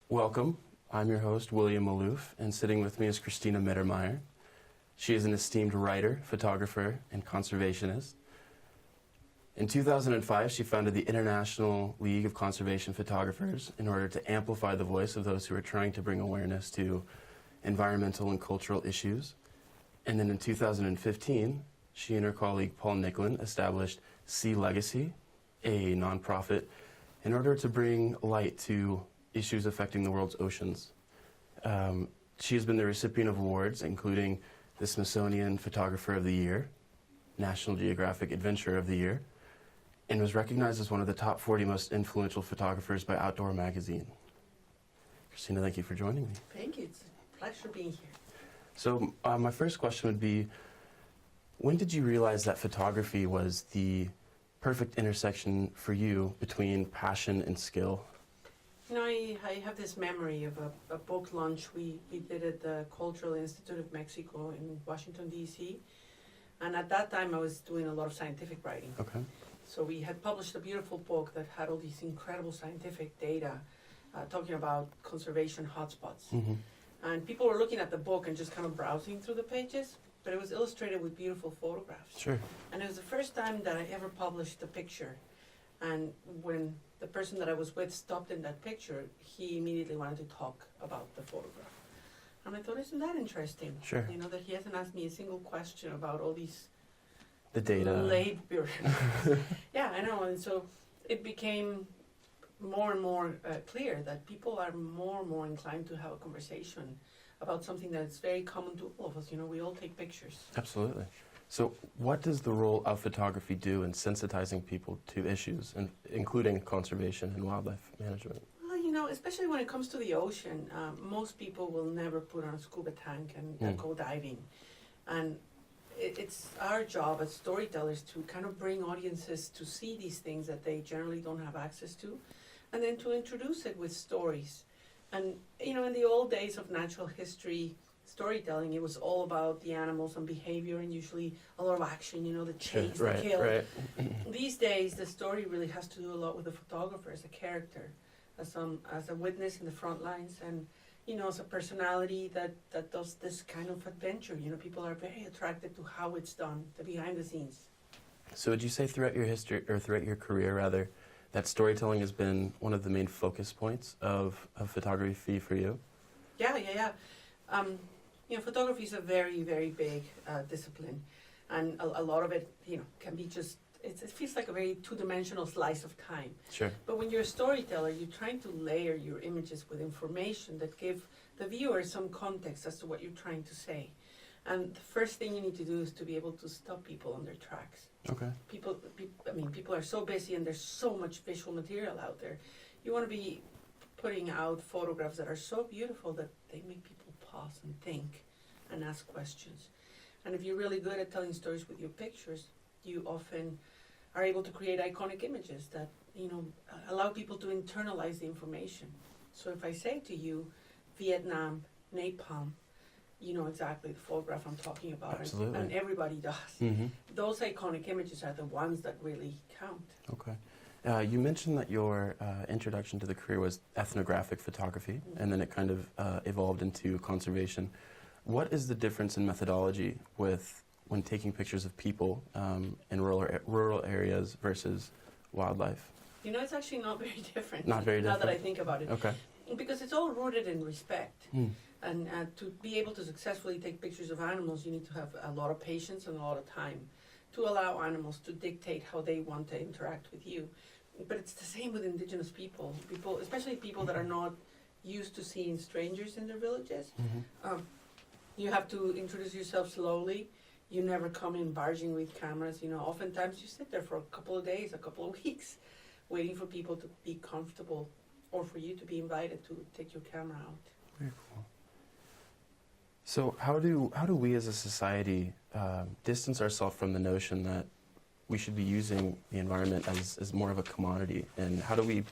Welcome. I'm your host, William Maloof, and sitting with me is Cristina Mittermeier. She is an esteemed writer, photographer, and conservationist. In 2005, she founded the International League of Conservation Photographers in order to amplify the voice of those who are trying to bring awareness to environmental and cultural issues. And then in 2015, she and her colleague Paul Nicklin established Sea Legacy, a nonprofit, in order to bring light to issues affecting the world's oceans. She has been the recipient of awards, including the Smithsonian Photographer of the Year, National Geographic Adventurer of the Year, and was recognized as one of the top 40 most influential photographers by Outdoor Magazine. Cristina, thank you for joining me. Thank you. It's a pleasure being here. So my first question would be, when did you realize that photography was the perfect intersection for you between passion and skill? You know, I have this memory of a book launch we did at the Cultural Institute of Mexico in Washington, D.C. And at that time, I was doing a lot of scientific writing. Okay. So we had published a beautiful book that had all these incredible scientific data talking about conservation hotspots. Mm-hmm. And people were looking at the book and just kind of browsing through the pages, but it was illustrated with beautiful photographs. Sure. And it was the first time that I ever published a picture. And when the person that I was with stopped in that picture, he immediately wanted to talk about the photograph. And I thought, isn't that interesting? Sure. You know, that he hasn't asked me a single question about all these The data. labor. Yeah, I know. And so it became more and more clear that people are more and more inclined to have a conversation about something that's very common to all of us. You know, we all take pictures. Absolutely. So what does the role of photography do in sensitizing people to issues, and including conservation and wildlife management? Well, you know, especially when it comes to the ocean, most people will never put on a scuba tank and go diving. And it's our job as storytellers to kind of bring audiences to see these things that they generally don't have access to, and then to introduce it with stories. And, you know, in the old days of natural history storytelling, it was all about the animals and behavior and usually a lot of action, you know, the chase, Sure. the kill. Right. These days, the story really has to do a lot with the photographer as a character, as a witness in the front lines, and, you know, as a personality that does this kind of adventure. You know, people are very attracted to how it's done, the behind the scenes. So would you say throughout your history, or throughout your career rather, that storytelling has been one of the main focus points of photography for you? Yeah. You know, photography is a very, very big discipline, and a lot of it, you know, can be just, it feels like a very two-dimensional slice of time. Sure. But when you're a storyteller, you're trying to layer your images with information that give the viewer some context as to what you're trying to say. And the first thing you need to do is to be able to stop people on their tracks. Okay. People are so busy and there's so much visual material out there. You want to be putting out photographs that are so beautiful that they make people pause and think and ask questions. And if you're really good at telling stories with your pictures, you often are able to create iconic images that, you know, allow people to internalize the information. So if I say to you, Vietnam, napalm, you know exactly the photograph I'm talking about. Absolutely. And everybody does. Mm-hmm. Those iconic images are the ones that really count. Okay. You mentioned that your introduction to the career was ethnographic photography, and then it kind of evolved into conservation. What is the difference in methodology with when taking pictures of people in rural areas versus wildlife? You know, it's actually not very different. Not very different? Now that I think about it. Okay. Because it's all rooted in respect. Mm. And to be able to successfully take pictures of animals, you need to have a lot of patience and a lot of time to allow animals to dictate how they want to interact with you. But it's the same with indigenous people, especially people that are not used to seeing strangers in their villages. Mm-hmm. You have to introduce yourself slowly. You never come in barging with cameras. You know, oftentimes you sit there for a couple of days, a couple of weeks, waiting for people to be comfortable or for you to be invited to take your camera out. Very cool. So how do we as a society distance ourselves from the notion that we should be using the environment as more of a commodity, and how do we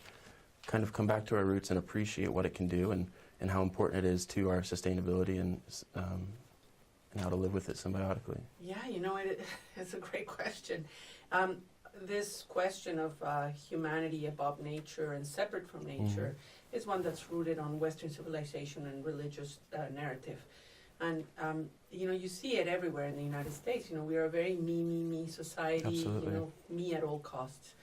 kind of come back to our roots and appreciate what it can do and how important it is to our sustainability and how to live with it symbiotically? Yeah, you know, it's a great question. this question of humanity above nature and separate from nature is one that's rooted on Western civilization and religious narrative. And, you see it everywhere in the United States. We are a very me society, Absolutely. Me at all costs.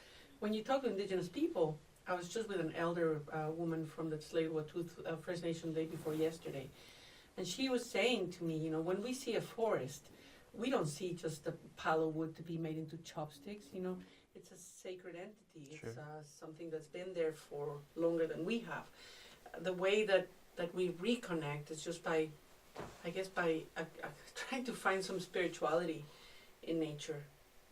When you talk to Indigenous people, I was just with an elder woman from the Tsleil-Waututh First Nation day before yesterday, and she was saying to me, when we see a forest, we don't see just a pile of wood to be made into chopsticks. It's a sacred entity. Sure. It's something that's been there for longer than we have. The way that we reconnect is just by trying to find some spirituality in nature,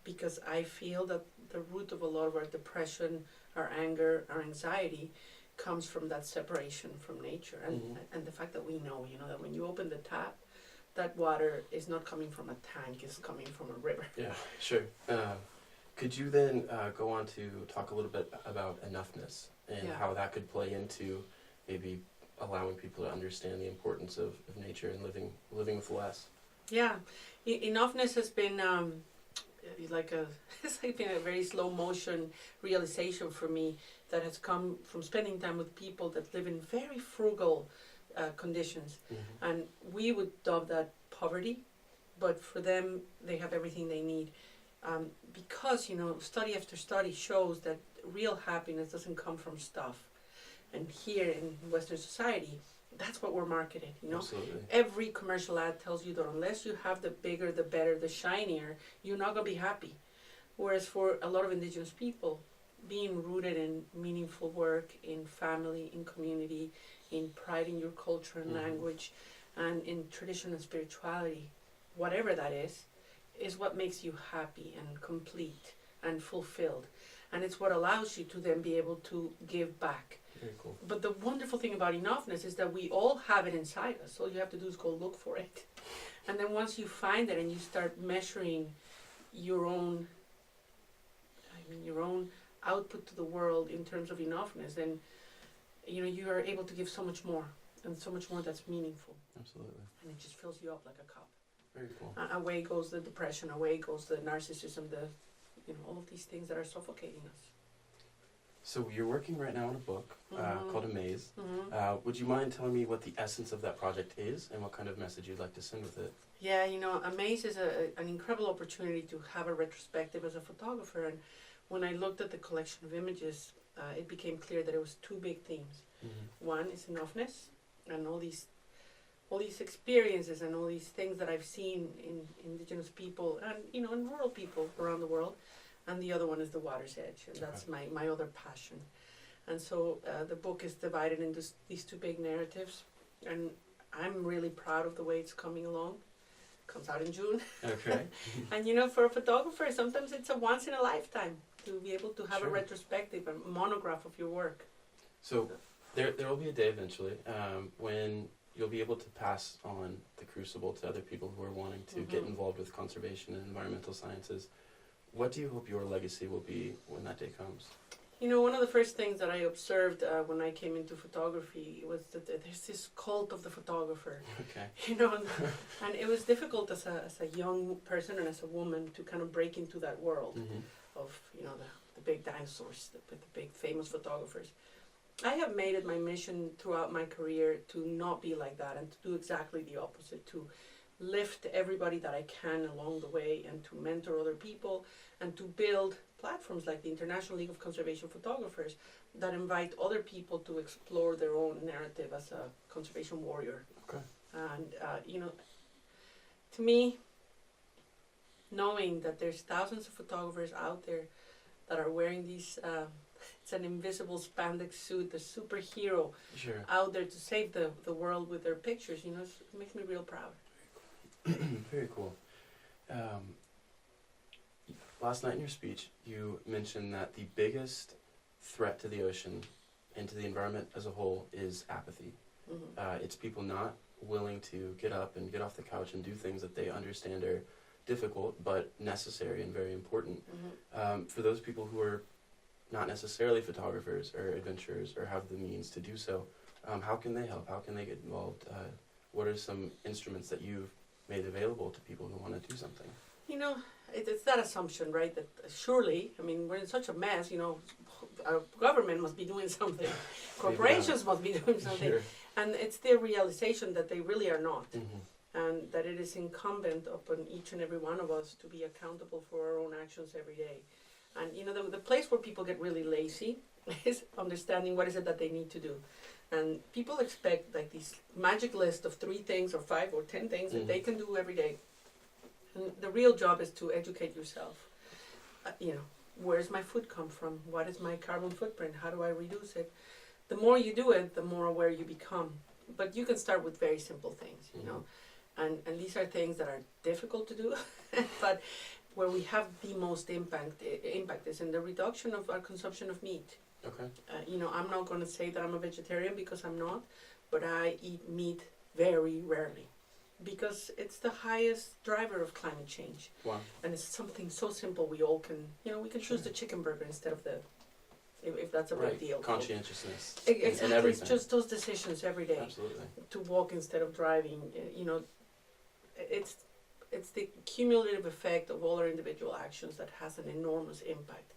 because I feel that the root of a lot of our depression, our anger, our anxiety comes from that separation from nature, and the fact that we know, that when you open the tap, that water is not coming from a tank, it's coming from a river. Yeah, sure. Could you then go on to talk a little bit about enoughness and how that could play into maybe allowing people to understand the importance of nature and living with less? Yeah, enoughness has been it's like been a very slow motion realization for me that has come from spending time with people that live in very frugal conditions, and we would dub that poverty, but for them they have everything they need, because study after study shows that real happiness doesn't come from stuff. And here in Western society, that's what we're marketed, Absolutely. Every commercial ad tells you that unless you have the bigger, the better, the shinier, you're not going to be happy. Whereas for a lot of Indigenous people, being rooted in meaningful work, in family, in community, in pride in your culture and language, and in tradition and spirituality, whatever that is what makes you happy and complete and fulfilled. And it's what allows you to then be able to give back. Very cool. But the wonderful thing about enoughness is that we all have it inside us. All you have to do is go look for it. And then once you find it and you start measuring your own output to the world in terms of enoughness, then you are able to give so much more, and so much more that's meaningful. Absolutely. And it just fills you up like a cup. Very cool. Away goes the depression, away goes the narcissism, all of these things that are suffocating us. So you're working right now on a book called A Maze. Would you mind telling me what the essence of that project is and what kind of message you'd like to send with it? Yeah, A Maze is an incredible opportunity to have a retrospective as a photographer. And when I looked at the collection of images, it became clear that it was two big themes. One is enoughness, and all these experiences and all these things that I've seen in Indigenous people and in rural people around the world. And the other one is the water's edge, and that's my other passion. And so the book is divided into these two big narratives, and I'm really proud of the way it's coming along. Comes out in June. Okay. And for a photographer, sometimes it's a once in a lifetime to be able to have a retrospective, a monograph of your work. So there will be a day eventually when you'll be able to pass on the crucible to other people who are wanting to get involved with conservation and environmental sciences. What do you hope your legacy will be when that day comes? One of the first things that I observed when I came into photography was that there's this cult of the photographer. Okay. And it was difficult as a young person and as a woman to kind of break into that world of, the big dinosaurs, the big famous photographers. I have made it my mission throughout my career to not be like that and to do exactly the opposite, to lift everybody that I can along the way and to mentor other people and to build platforms like the International League of Conservation Photographers that invite other people to explore their own narrative as a conservation warrior. Okay. And, to me, knowing that there's thousands of photographers out there that are wearing these, it's an invisible spandex suit, the superhero out there to save the world with their pictures, it makes me real proud. Very cool. Last night in your speech, you mentioned that the biggest threat to the ocean and to the environment as a whole is apathy. It's people not willing to get up and get off the couch and do things that they understand are difficult but necessary and very important. For those people who are not necessarily photographers or adventurers or have the means to do so, how can they help? How can they get involved? What are some instruments that you've made available to people who want to do something? You know, it's that assumption, right? That surely, I mean, we're in such a mess. You know, our government must be doing something, corporations must be doing something, Sure. and it's their realization that they really are not, Mhm. and that it is incumbent upon each and every one of us to be accountable for our own actions every day. And you know, the place where people get really lazy is understanding what is it that they need to do. And people expect like this magic list of 3 things or 5 or 10 things that they can do every day. And the real job is to educate yourself. You know, where's my food come from? What is my carbon footprint? How do I reduce it? The more you do it, the more aware you become. But you can start with very simple things, you know. And these are things that are difficult to do, but where we have the most impact is in the reduction of our consumption of meat. Okay. You know, I'm not going to say that I'm a vegetarian because I'm not, but I eat meat very rarely because it's the highest driver of climate change. Wow. And it's something so simple we all can, you know, we can choose the chicken burger instead of the, if that's a big deal. Conscientiousness. Exactly, in everything. it's just those decisions every day. Absolutely. To walk instead of driving, you know, it's the cumulative effect of all our individual actions that has an enormous impact.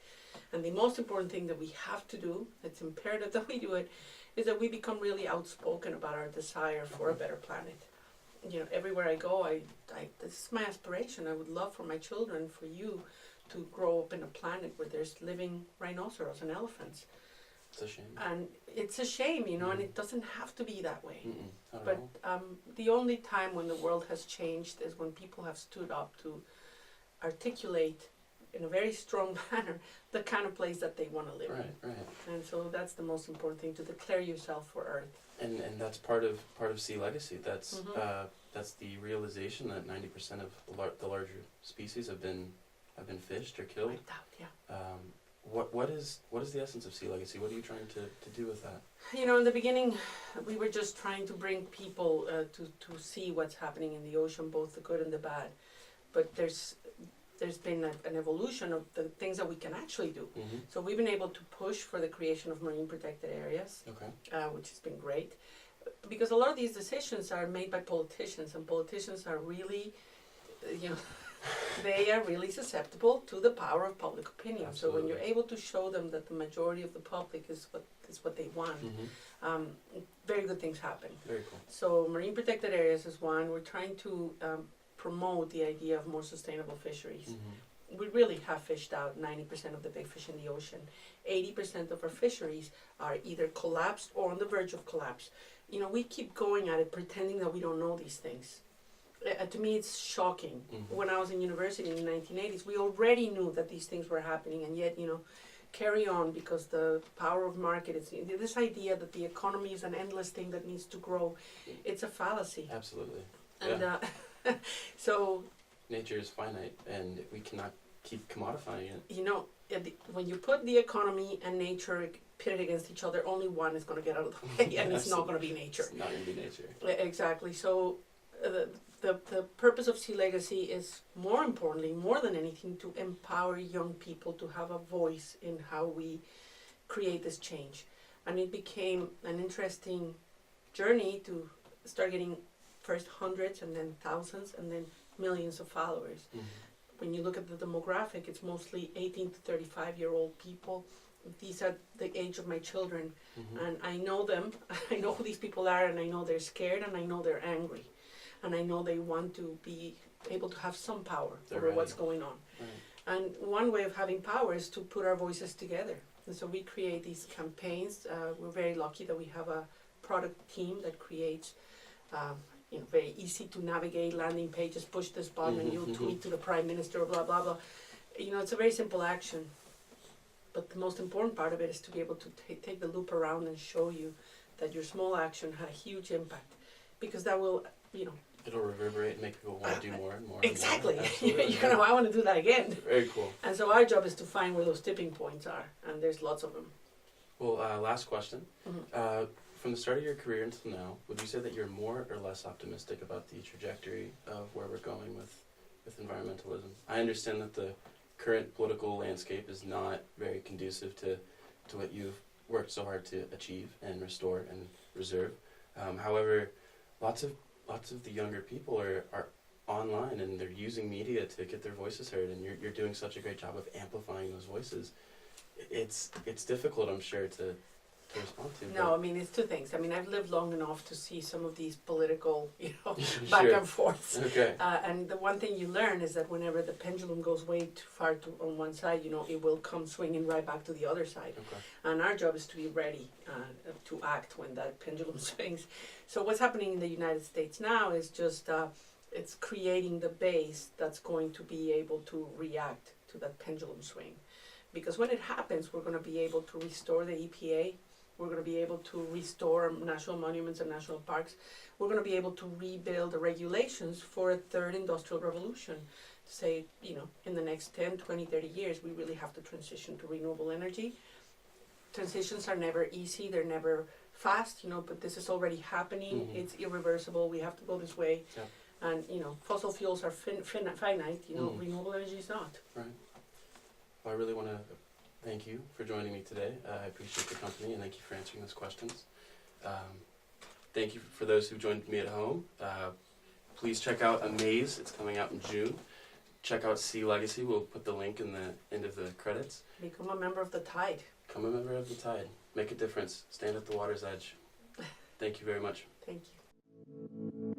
And the most important thing that we have to do, it's imperative that we do it, is that we become really outspoken about our desire for a better planet. You know, everywhere I go, I this is my aspiration. I would love for my children, for you, to grow up in a planet where there's living rhinoceros and elephants. It's a shame. And it's a shame, you know, and it doesn't have to be that way. Not at But all. the only time when the world has changed is when people have stood up to articulate in a very strong manner the kind of place that they want to live in. Right. And so that's the most important thing, to declare yourself for Earth. And that's part of Sea Legacy. That's the realization that 90% of the larger species have been fished or killed. Wiped out, yeah. What is the essence of Sea Legacy? What are you trying to do with that? You know, in the beginning, we were just trying to bring people to see what's happening in the ocean, both the good and the bad. But there's been an evolution of the things that we can actually do. So we've been able to push for the creation of marine protected areas, which has been great. Because a lot of these decisions are made by politicians, and politicians are really, you know, they are really susceptible to the power of public opinion. Absolutely. So when you're able to show them that the majority of the public is what they want, very good things happen. Very cool. So marine protected areas is one. We're trying to promote the idea of more sustainable fisheries. We really have fished out 90% of the big fish in the ocean. 80% of our fisheries are either collapsed or on the verge of collapse. You know, we keep going at it pretending that we don't know these things. To me, it's shocking. When I was in university in the 1980s, we already knew that these things were happening, and yet, you know, carry on because the power of market is this idea that the economy is an endless thing that needs to grow. It's a fallacy. Absolutely. And so nature is finite, and we cannot keep commodifying it. You know, when you put the economy and nature pitted against each other, only one is going to get out of the way, and it's not going to be nature. It's not going to be nature. Exactly. So the purpose of Sea Legacy is, more importantly, more than anything, to empower young people to have a voice in how we create this change. And it became an interesting journey to start getting first hundreds and then thousands and then millions of followers. When you look at the demographic, it's mostly 18 to 35-year-old people. These are the age of my children. And I know them. I know who these people are, and I know they're scared, and I know they're angry. And I know they want to be able to have some power over what's going on. And one way of having power is to put our voices together. And so we create these campaigns. We're very lucky that we have a product team that creates you know, very easy to navigate landing pages. Push this button and you'll tweet to the Prime Minister, or blah, blah, blah. You know, it's a very simple action. But the most important part of it is to be able to take the loop around and show you that your small action had a huge impact. Because that will, you know, it'll reverberate and make people want to do more and more. Exactly. And more. You know, I want to do that again. Very cool. And so our job is to find where those tipping points are, and there's lots of them. Well, last question. From the start of your career until now, would you say that you're more or less optimistic about the trajectory of where we're going with environmentalism? I understand that the current political landscape is not very conducive to what you've worked so hard to achieve and restore and reserve. However, lots of the younger people are online and they're using media to get their voices heard, and you're doing such a great job of amplifying those voices. It's difficult, I'm sure, to respond to. No, I mean, it's two things. I mean, I've lived long enough to see some of these political, back Sure. and forth. Okay. And the one thing you learn is that whenever the pendulum goes way too far on one side, it will come swinging right back to the other side. Okay. And our job is to be ready to act when that pendulum swings. So what's happening in the United States now is just it's creating the base that's going to be able to react to that pendulum swing. Because when it happens, we're going to be able to restore the EPA. We're going to be able to restore national monuments and national parks. We're going to be able to rebuild the regulations for a third industrial revolution. To say, in the next 10, 20, 30 years, we really have to transition to renewable energy. Transitions are never easy. They're never fast, but this is already happening. Mm-hmm. It's irreversible. We have to go this way. Yep. And, fossil fuels are finite. Renewable energy is not. Right. Well, I really want to thank you for joining me today. I appreciate the company, and thank you for answering those questions. Thank you for those who joined me at home. Please check out Amaze. It's coming out in June. Check out Sea Legacy. We'll put the link in the end of the credits. Become a member of the Tide. Become a member of the Tide. Make a difference. Stand at the water's edge. Thank you very much. Thank you.